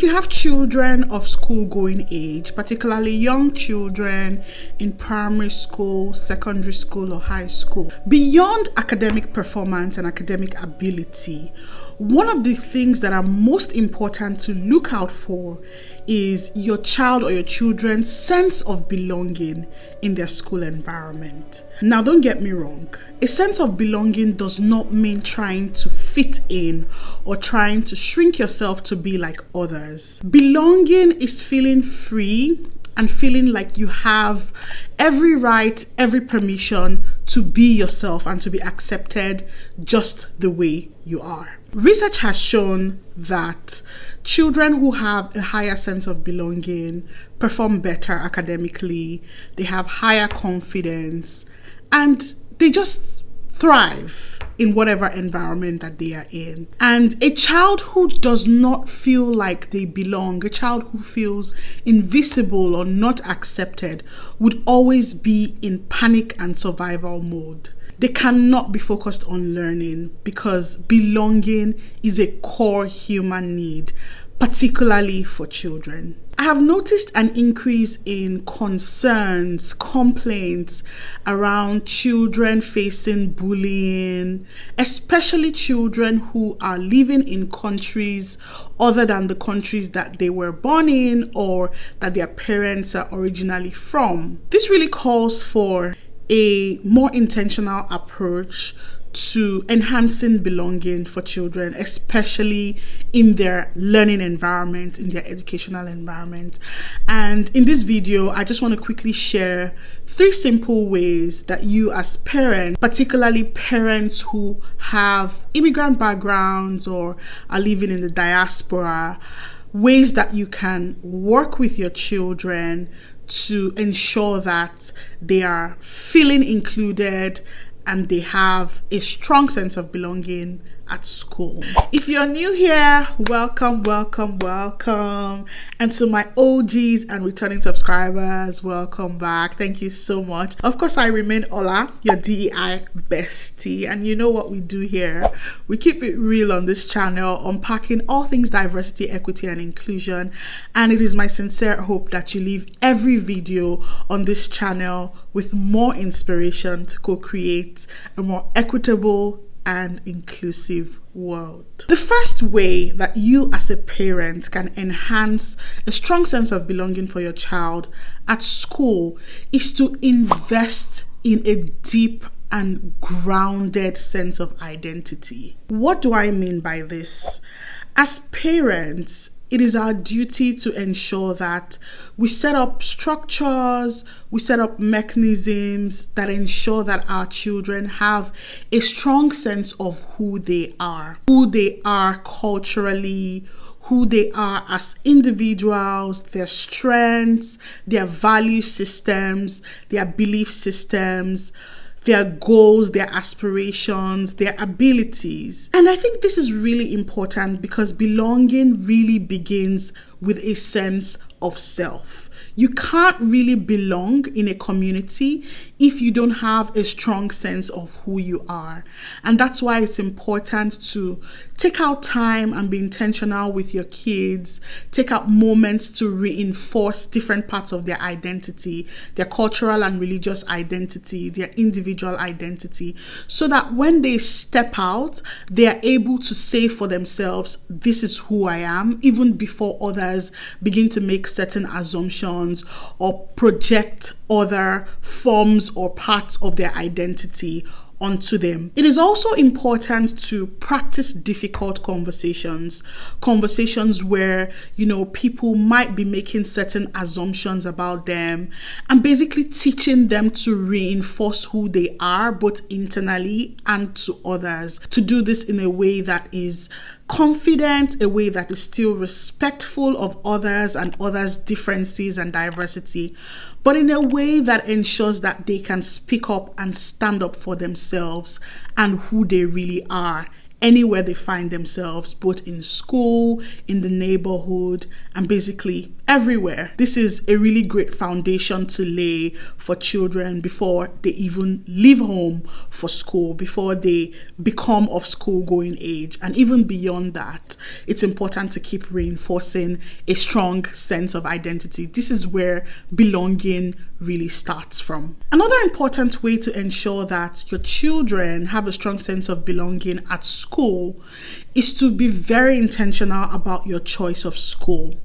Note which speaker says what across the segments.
Speaker 1: If you have children of school going age, particularly young children in primary school, secondary school, or high school, beyond academic performance and academic ability, one of the things that are most important to look out for is your child or your children's sense of belonging in their school environment. Now, don't get me wrong. A sense of belonging does not mean trying to fit in or trying to shrink yourself to be like others. Belonging is feeling free and feeling like you have every right, every permission to be yourself and to be accepted just the way you are. Research has shown that children who have a higher sense of belonging perform better academically, they have higher confidence, and they just thrive in whatever environment that they are in. And a child who does not feel like they belong, a child who feels invisible or not accepted, would always be in panic and survival mode. They cannot be focused on learning because belonging is a core human need, particularly for children. I have noticed an increase in concerns, complaints around children facing bullying, especially children who are living in countries other than the countries that they were born in or that their parents are originally from. This really calls for a more intentional approach to enhancing belonging for children, especially in their learning environment, in their educational environment. And in this video, I just want to quickly share 3 simple ways that you as parents, particularly parents who have immigrant backgrounds or are living in the diaspora, ways that you can work with your children to ensure that they are feeling included and they have a strong sense of belonging at school. If you're new here, welcome. And to my OGs and returning subscribers, welcome back. Thank you so much. Of course, I remain Ola, your DEI bestie. And you know what we do here? We keep it real on this channel, unpacking all things diversity, equity, and inclusion. And it is my sincere hope that you leave every video on this channel with more inspiration to co-create a more equitable and inclusive world. The first way that you as a parent can enhance a strong sense of belonging for your child at school is to invest in a deep and grounded sense of identity. What do I mean by this? As parents, it is our duty to ensure that we set up structures, we set up mechanisms that ensure that our children have a strong sense of who they are culturally, who they are as individuals, their strengths, their value systems, their belief systems, their goals, their aspirations, their abilities. And I think this is really important because belonging really begins with a sense of self. You can't really belong in a community if you don't have a strong sense of who you are. And that's why it's important to take out time and be intentional with your kids. Take out moments to reinforce different parts of their identity, their cultural and religious identity, their individual identity, so that when they step out, they are able to say for themselves, this is who I am, even before others begin to make certain assumptions or project other forms or parts of their identity onto them. It is also important to practice difficult conversations where, people might be making certain assumptions about them, and basically teaching them to reinforce who they are, both internally and to others. To do this in a way that is confident, a way that is still respectful of others and others' differences and diversity, but in a way that ensures that they can speak up and stand up for themselves and who they really are anywhere they find themselves, both in school, in the neighborhood, and basically everywhere. This is a really great foundation to lay for children before they even leave home for school, before they become of school going age. And even beyond that, it's important to keep reinforcing a strong sense of identity. This is where belonging really starts from. Another important way to ensure that your children have a strong sense of belonging at school is to be very intentional about your choice of school.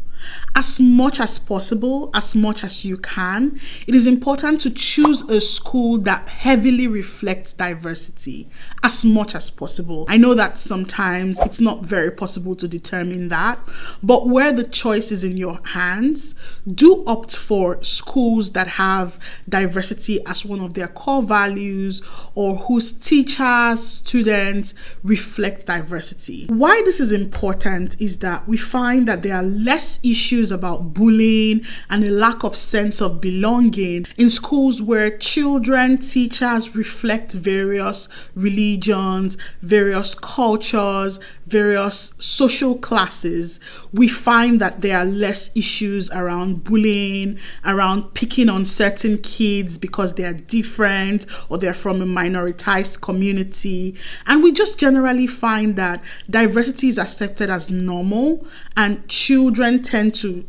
Speaker 1: As much as possible, as much as you can, it is important to choose a school that heavily reflects diversity as much as possible. I know that sometimes it's not very possible to determine that, but where the choice is in your hands, do opt for schools that have diversity as one of their core values or whose teachers, students reflect diversity. Why this is important is that we find that there are less issues about bullying and a lack of sense of belonging in schools where children, teachers reflect various religions, various cultures, various social classes. We find that there are less issues around bullying, around picking on certain kids because they are different or they're from a minoritized community. And we just generally find that diversity is accepted as normal, and children tend to,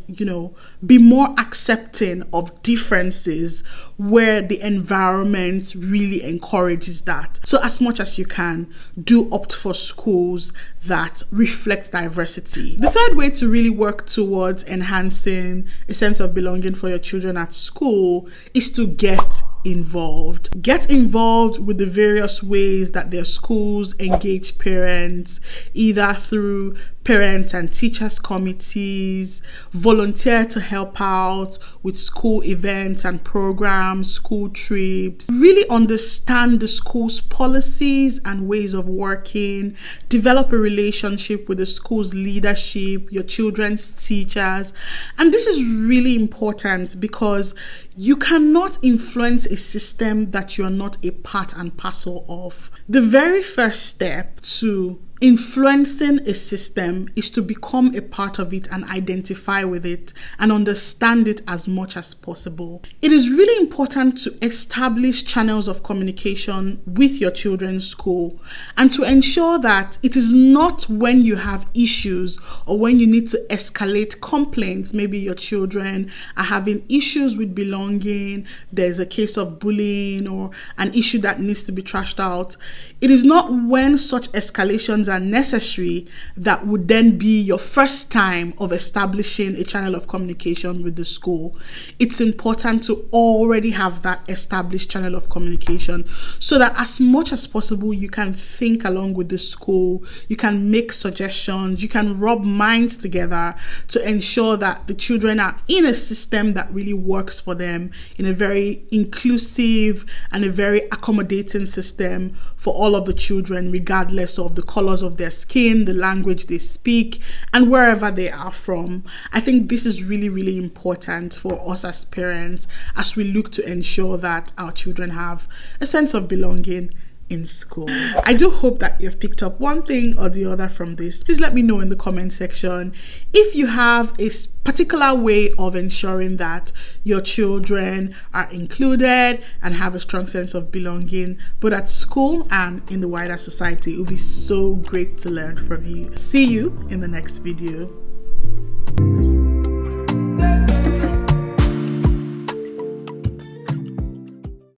Speaker 1: be more accepting of differences where the environment really encourages that. So as much as you can, do opt for schools that reflect diversity. The third way to really work towards enhancing a sense of belonging for your children at school is to get involved. Get involved with the various ways that their schools engage parents, either through parents and teachers committees, volunteer to help out with school events and programs, school trips, really understand the school's policies and ways of working, develop a relationship with the school's leadership, your children's teachers. And this is really important because you cannot influence a system that you are not a part and parcel of. The very first step to influencing a system is to become a part of it and identify with it and understand it as much as possible. It is really important to establish channels of communication with your children's school and to ensure that it is not when you have issues or when you need to escalate complaints. Maybe your children are having issues with belonging, there's a case of bullying or an issue that needs to be trashed out. It is not when such escalations are necessary that would then be your first time of establishing a channel of communication with the school. It's important to already have that established channel of communication so that as much as possible you can think along with the school, you can make suggestions, you can rub minds together to ensure that the children are in a system that really works for them, in a very inclusive and a very accommodating system for all of the children, regardless of the colors of their skin, the language they speak, and wherever they are from. I think this is really, really important for us as parents as we look to ensure that our children have a sense of belonging in school. I do hope that you've picked up one thing or the other from this. Please let me know in the comment section if you have a particular way of ensuring that your children are included and have a strong sense of belonging, both at school and in the wider society. It would be so great to learn from you. See you in the next video.